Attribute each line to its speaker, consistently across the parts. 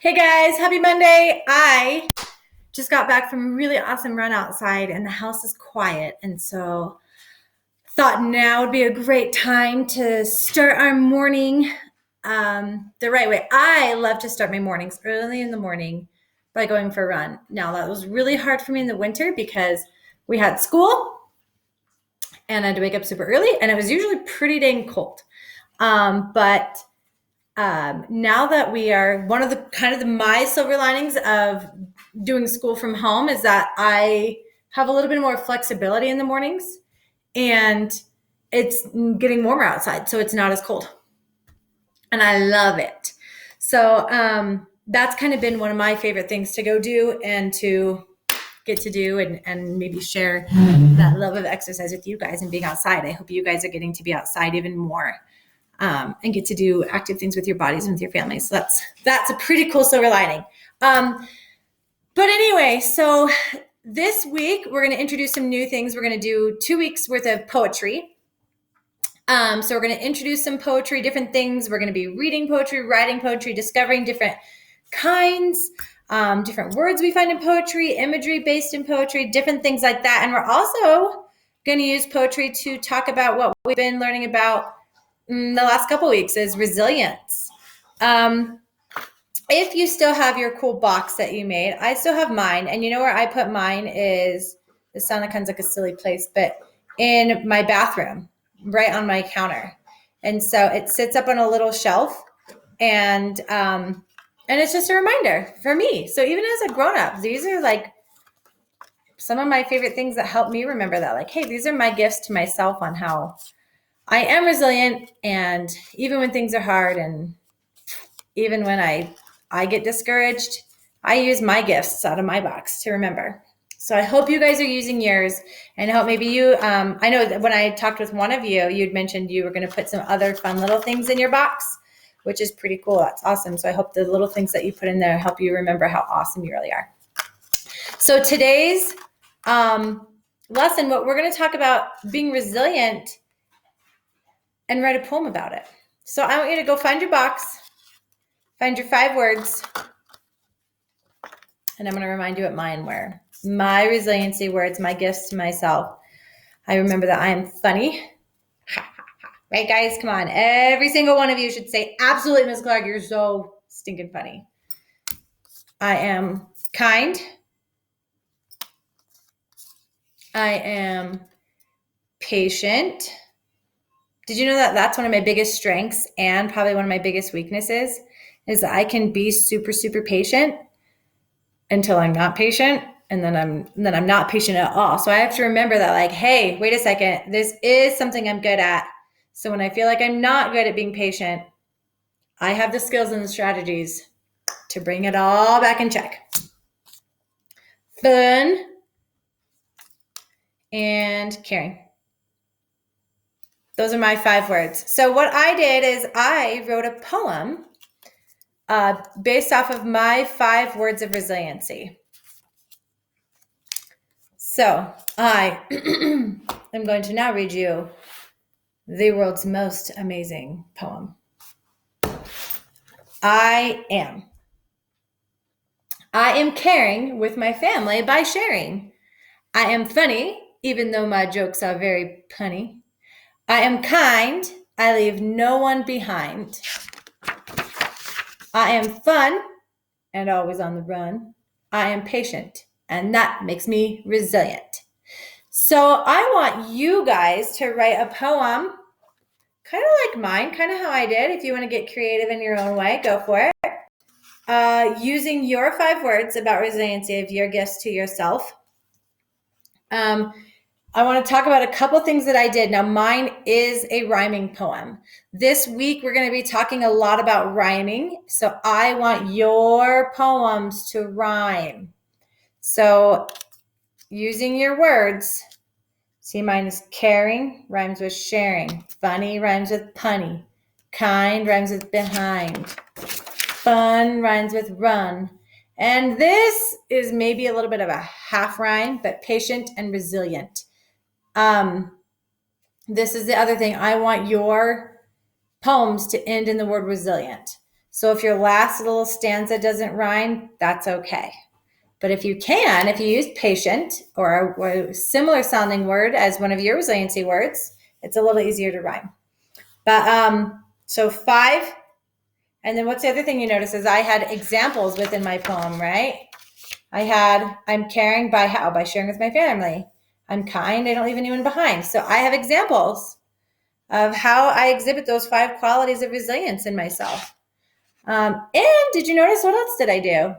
Speaker 1: Hey guys, happy Monday. I just got back from a really awesome run outside and the house is quiet. And so thought now would be a great time to start our morning the right way. I love to start my mornings early in the morning by going for a run. Now, that was really hard for me in the winter because we had school and I had to wake up super early and it was usually pretty dang cold. But now that we are one of the my silver linings of doing school from home is that I have a little bit more flexibility in the mornings and it's getting warmer outside, so it's not as cold. And I love it. So that's kind of been one of my favorite things to go do and to get to do and maybe share that love of exercise with you guys and being outside. I hope you guys are getting to be outside even more. And get to do active things with your bodies and with your families. So that's a pretty cool silver lining. But anyway, so this week we're going to introduce some new things. We're going to do 2 weeks worth of poetry. So we're going to introduce some poetry, different things. We're going to be reading poetry, writing poetry, discovering different kinds, different words we find in poetry, imagery based in poetry, different things like that. And we're also going to use poetry to talk about what we've been learning about the last couple of weeks is resilience. If you still have your cool box that you made, I still have mine. And you know where I put mine is, this sounds like a silly place, but in my bathroom, right on my counter. And so it sits up on a little shelf and it's just a reminder for me. So even as a grown-up, these are like some of my favorite things that help me remember that, like, hey, these are my gifts to myself on how I am resilient, and even when things are hard and even when I get discouraged, I use my gifts out of my box to remember. So I hope you guys are using yours, and I hope maybe you, I know that when I talked with one of you, you'd mentioned you were going to put some other fun little things in your box, which is pretty cool. That's awesome. So I hope the little things that you put in there help you remember how awesome you really are. So today's lesson, what we're going to talk about being resilient and write a poem about it. So I want you to go find your box, find your 5 words, and I'm going to remind you what mine were. My resiliency words, my gifts to myself. I remember that I am funny. Right, guys? Come on. Every single one of you should say, absolutely, Ms. Clark, you're so stinking funny. I am kind. I am patient. Did you know that that's one of my biggest strengths and probably one of my biggest weaknesses is that I can be super, super patient until I'm not patient. And then I'm not patient at all. So I have to remember that, like, hey, wait a second, this is something I'm good at. So when I feel like I'm not good at being patient, I have the skills and the strategies to bring it all back in check. Fun and caring. Those are my 5 words. So what I did is I wrote a poem based off of my 5 words of resiliency. So I am going to now read you the world's most amazing poem. I am caring with my family by sharing. I am funny, even though my jokes are very punny. I am kind, I leave no one behind. I am fun and always on the run. I am patient, and that makes me resilient. So I want you guys to write a poem, kind of like mine, kind of how I did. If you want to get creative in your own way, go for it. Using your 5 words about resiliency of your gifts to yourself. I want to talk about a couple things that I did. Now, mine is a rhyming poem. This week, we're going to be talking a lot about rhyming. So I want your poems to rhyme. So using your words, see, mine is caring, rhymes with sharing. Funny rhymes with punny. Kind rhymes with behind. Fun rhymes with run. And this is maybe a little bit of a half rhyme, but patient and resilient. This is the other thing. I want your poems to end in the word resilient. So if your last little stanza doesn't rhyme, that's okay. But if you use patient or a similar sounding word as one of your resiliency words, it's a little easier to rhyme. But so 5. And then what's the other thing you notice is I had examples within my poem, right? I had, I'm caring by how? By sharing with my family. I'm kind, I don't leave anyone behind. So I have examples of how I exhibit those 5 qualities of resilience in myself. And did you notice what else did I do?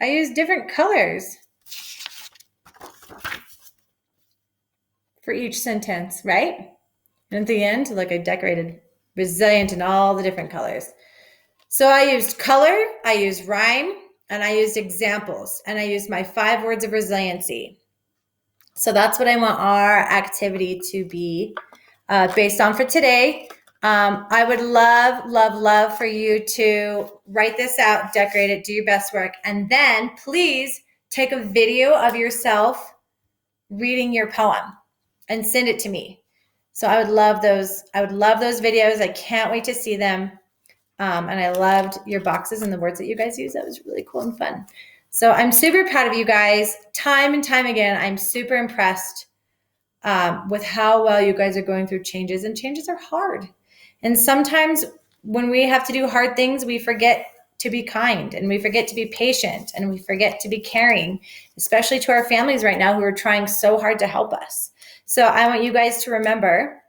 Speaker 1: I used different colors for each sentence, right? And at the end, look, I decorated resilient in all the different colors. So I used color, I used rhyme, and I used examples, and I used my 5 words of resiliency. So that's what I want our activity to be based on for today. I would love for you to write this out, decorate it, do your best work, and then please take a video of yourself reading your poem and send it to me. So I would love those. I would love those videos. I can't wait to see them. And I loved your boxes and the words that you guys use. That was really cool and fun. So I'm super proud of you guys. Time and time again, I'm super impressed with how well you guys are going through changes. And changes are hard. And sometimes when we have to do hard things, we forget to be kind and we forget to be patient and we forget to be caring, especially to our families right now who are trying so hard to help us. So I want you guys to remember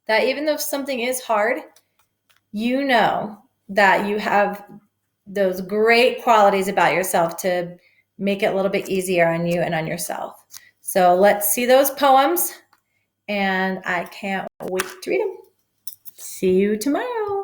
Speaker 1: that even though something is hard, you know that you have those great qualities about yourself to make it a little bit easier on you and on yourself. So let's see those poems, and I can't wait to read them. See you tomorrow.